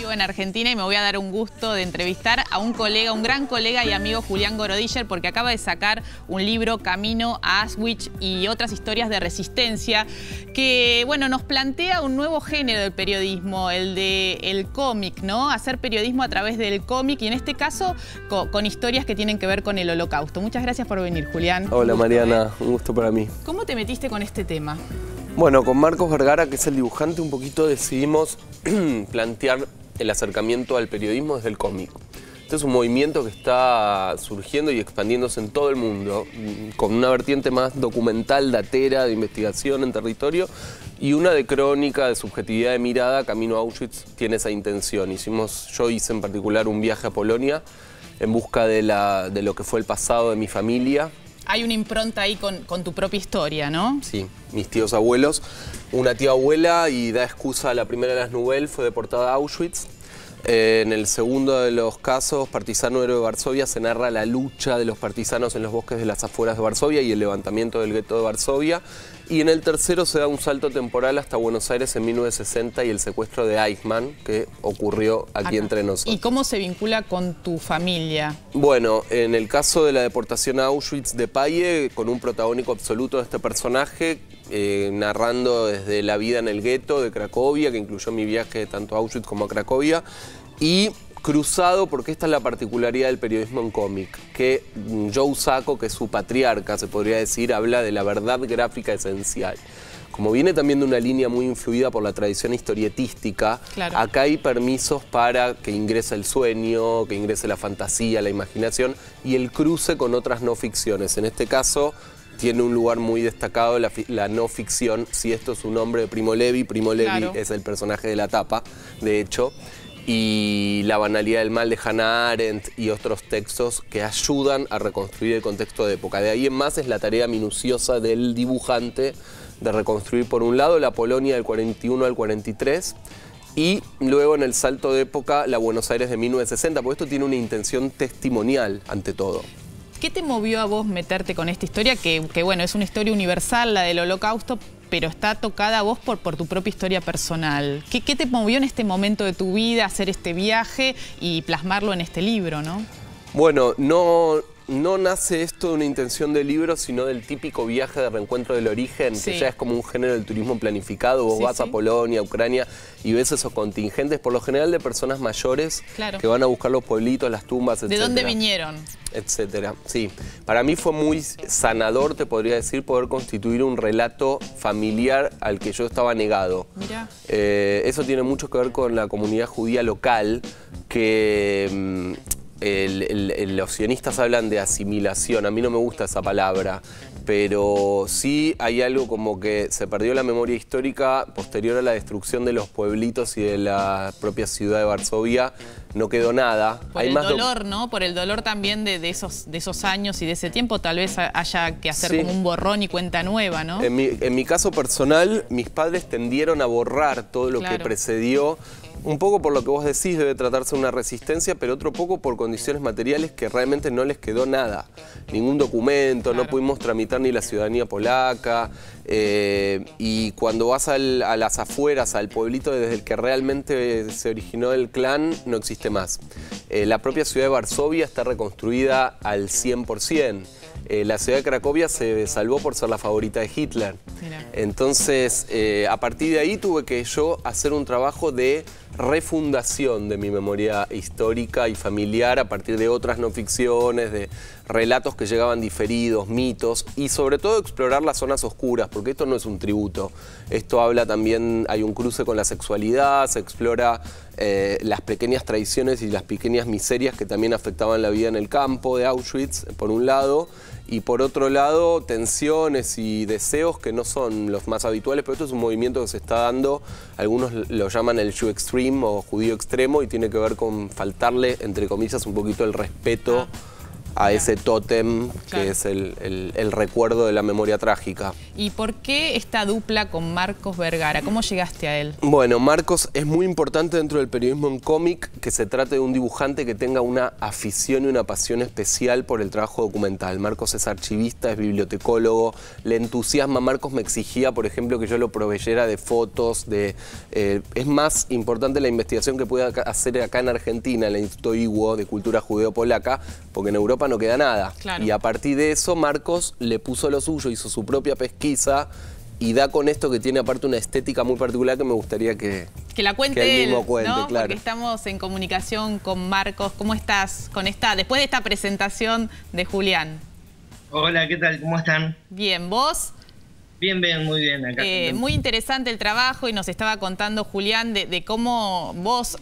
vivo en Argentina y me voy a dar un gusto de entrevistar a un colega, un gran colega y amigo, Julián Gorodischer, porque acaba de sacar un libro, Camino a Auschwitz y otras historias de resistencia, que, bueno, nos plantea un nuevo género del periodismo, el del cómic, ¿no? Hacer periodismo a través del cómic y en este caso con historias que tienen que ver con el Holocausto. Muchas gracias por venir, Julián. Hola Mariana, un gusto para mí. ¿Cómo te metiste con este tema? Bueno, con Marcos Vergara, que es el dibujante, un poquito decidimos plantear el acercamiento al periodismo desde el cómic. Este es un movimiento que está surgiendo y expandiéndose en todo el mundo, con una vertiente más documental, datera, de investigación en territorio, y una de crónica, de subjetividad de mirada. Camino a Auschwitz tiene esa intención. Yo hice en particular un viaje a Polonia en busca de lo que fue el pasado de mi familia. Hay una impronta ahí con tu propia historia, ¿no? Sí, mis tíos abuelos. Una tía abuela, y da excusa a la primera de las novelas, fue deportada a Auschwitz. En el segundo de los casos, Partisano Héroe de Varsovia, se narra la lucha de los partisanos en los bosques de las afueras de Varsovia y el levantamiento del gueto de Varsovia. Y en el tercero se da un salto temporal hasta Buenos Aires en 1960 y el secuestro de Eichmann, que ocurrió aquí entre nosotros. ¿Y cómo se vincula con tu familia? Bueno, en el caso de la deportación a Auschwitz de Paye, con un protagónico absoluto de este personaje, narrando desde la vida en el gueto de Cracovia, que incluyó mi viaje tanto a Auschwitz como a Cracovia, y cruzado, porque esta es la particularidad del periodismo en cómic, que Joe Sacco, que es su patriarca, se podría decir, habla de la verdad gráfica esencial. Como viene también de una línea muy influida por la tradición historietística, claro, acá hay permisos para que ingrese el sueño, que ingrese la fantasía, la imaginación y el cruce con otras no ficciones. En este caso tiene un lugar muy destacado la no ficción. Si esto es un nombre de Primo Levi, claro, es el personaje de la tapa, de hecho, y La banalidad del mal de Hannah Arendt y otros textos que ayudan a reconstruir el contexto de época. De ahí en más es la tarea minuciosa del dibujante de reconstruir, por un lado, la Polonia del 41 al 43 y luego en el salto de época la Buenos Aires de 1960, porque esto tiene una intención testimonial ante todo. ¿Qué te movió a vos meterte con esta historia? Que bueno, es una historia universal, la del Holocausto, pero está tocada a vos por tu propia historia personal. ¿Qué te movió en este momento de tu vida hacer este viaje y plasmarlo en este libro, no? Bueno, no nace esto de una intención de libro, sino del típico viaje de reencuentro del origen, sí, que ya es como un género del turismo planificado. Vos vas a Polonia, Ucrania, y ves esos contingentes, por lo general de personas mayores, claro, que van a buscar los pueblitos, las tumbas, etc. ¿De dónde vinieron? Etcétera. Sí, para mí fue muy sanador, te podría decir, poder constituir un relato familiar al que yo estaba negado. Mirá. Eso tiene mucho que ver con la comunidad judía local, que los sionistas hablan de asimilación. A mí no me gusta esa palabra, pero sí hay algo como que se perdió la memoria histórica posterior a la destrucción de los pueblitos y de la propia ciudad de Varsovia. No quedó nada. Por el dolor, ¿no? Por el dolor también de esos años y de ese tiempo, tal vez haya que hacer como un borrón y cuenta nueva, ¿no? En mi caso personal, mis padres tendieron a borrar todo lo que precedió. Un poco por lo que vos decís, debe tratarse de una resistencia, pero otro poco por condiciones materiales que realmente no les quedó nada. Ningún documento, no pudimos tramitar ni la ciudadanía polaca. Y cuando vas a las afueras, al pueblito desde el que realmente se originó el clan, no existe más. La propia ciudad de Varsovia está reconstruida al 100%. La ciudad de Cracovia se salvó por ser la favorita de Hitler. Mira. Entonces, a partir de ahí tuve que yo hacer un trabajo de refundación de mi memoria histórica y familiar a partir de otras no ficciones, de relatos que llegaban diferidos, mitos y sobre todo explorar las zonas oscuras, porque esto no es un tributo. Esto habla también, hay un cruce con la sexualidad, se explora las pequeñas traiciones y las pequeñas miserias que también afectaban la vida en el campo de Auschwitz, por un lado, y por otro lado, tensiones y deseos que no son los más habituales, pero esto es un movimiento que se está dando, algunos lo llaman el Jew Extreme o judío extremo, y tiene que ver con faltarle, entre comillas, un poquito el respeto a ese tótem que es el recuerdo de la memoria trágica. ¿Y por qué esta dupla con Marcos Vergara? ¿Cómo llegaste a él? Bueno, Marcos es muy importante dentro del periodismo en cómic que se trate de un dibujante que tenga una afición y una pasión especial por el trabajo documental. Marcos es archivista, es bibliotecólogo, le entusiasma. Marcos me exigía, por ejemplo, que yo lo proveyera de fotos, es más importante la investigación que pueda hacer acá en Argentina, en el Instituto IWO de Cultura Judeo-Polaca, porque en Europa no queda nada. Claro. Y a partir de eso, Marcos le puso lo suyo, hizo su propia pesquisa y da con esto que tiene aparte una estética muy particular que me gustaría que la cuente él mismo cuente, ¿no? Claro. Porque estamos en comunicación con Marcos. ¿Cómo estás después de esta presentación de Julián? Hola, ¿qué tal? ¿Cómo están? Bien, ¿vos? Bien, muy bien acá. Muy interesante el trabajo y nos estaba contando Julián de cómo vos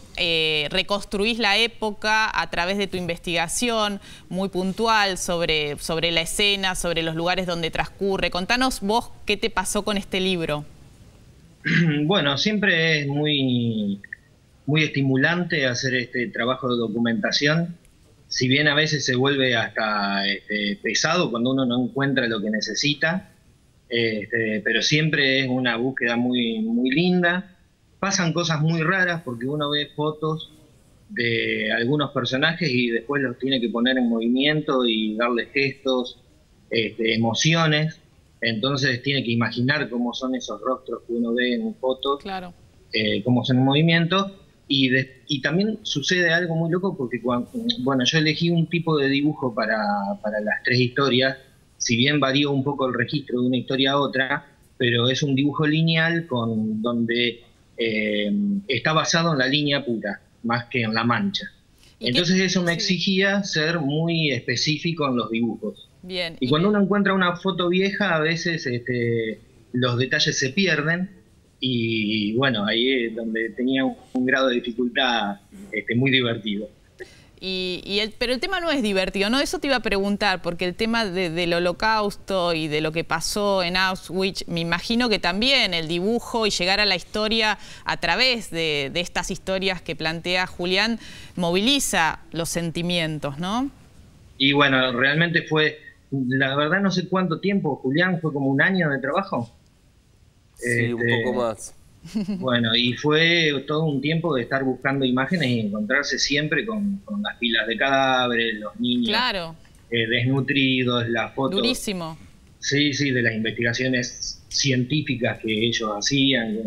reconstruís la época a través de tu investigación muy puntual sobre la escena, sobre los lugares donde transcurre. Contanos vos qué te pasó con este libro. Bueno, siempre es muy estimulante hacer este trabajo de documentación, si bien a veces se vuelve hasta pesado cuando uno no encuentra lo que necesita. Pero siempre es una búsqueda muy linda. Pasan cosas muy raras porque uno ve fotos de algunos personajes y después los tiene que poner en movimiento y darle gestos, emociones. Entonces tiene que imaginar cómo son esos rostros que uno ve en fotos, claro. Cómo son en movimiento. Y también sucede algo muy loco porque bueno, yo elegí un tipo de dibujo para las tres historias. Si bien varía un poco el registro de una historia a otra, pero es un dibujo lineal donde está basado en la línea pura, más que en la mancha. Entonces eso me exigía ser muy específico en los dibujos. Bien. Y cuando uno encuentra una foto vieja, a veces los detalles se pierden, y bueno, ahí es donde tenía un grado de dificultad muy divertido. Pero el tema no es divertido, ¿no? Eso te iba a preguntar, porque el tema del Holocausto y de lo que pasó en Auschwitz, me imagino que también el dibujo y llegar a la historia a través de estas historias que plantea Julián moviliza los sentimientos, ¿no? Y bueno, realmente fue, la verdad no sé cuánto tiempo, Julián, fue como un año de trabajo. Sí, un poco más. Bueno, y fue todo un tiempo de estar buscando imágenes y encontrarse siempre con las pilas de cadáveres, los niños claro. Desnutridos, las fotos. Durísimo. Sí, de las investigaciones científicas que ellos hacían.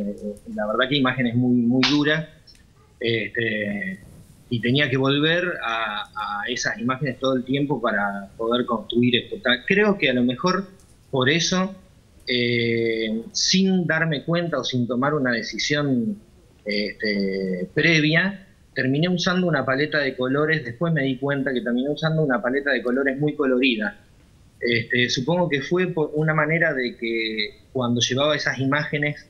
La verdad que imágenes muy duras. Y tenía que volver a esas imágenes todo el tiempo para poder construir esto. Creo que a lo mejor por eso, sin darme cuenta o sin tomar una decisión previa, terminé usando una paleta de colores. Después me di cuenta que terminé usando una paleta de colores muy colorida. Supongo que fue por una manera de que cuando llevaba esas imágenes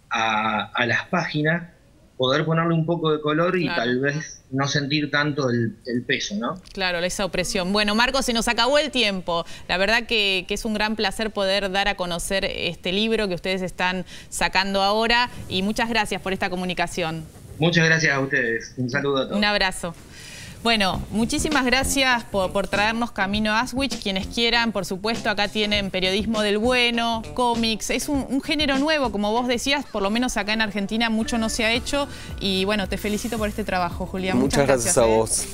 a las páginas, poder ponerle un poco de color y tal vez no sentir tanto el peso, ¿no? Claro, esa opresión. Bueno, Marcos, se nos acabó el tiempo. La verdad que es un gran placer poder dar a conocer este libro que ustedes están sacando ahora, y muchas gracias por esta comunicación. Muchas gracias a ustedes. Un saludo a todos. Un abrazo. Bueno, muchísimas gracias por traernos Camino a Auschwitz. Quienes quieran, por supuesto, acá tienen periodismo del bueno, cómics. Es un género nuevo, como vos decías, por lo menos acá en Argentina mucho no se ha hecho. Y bueno, te felicito por este trabajo, Julián. Muchas gracias a vos.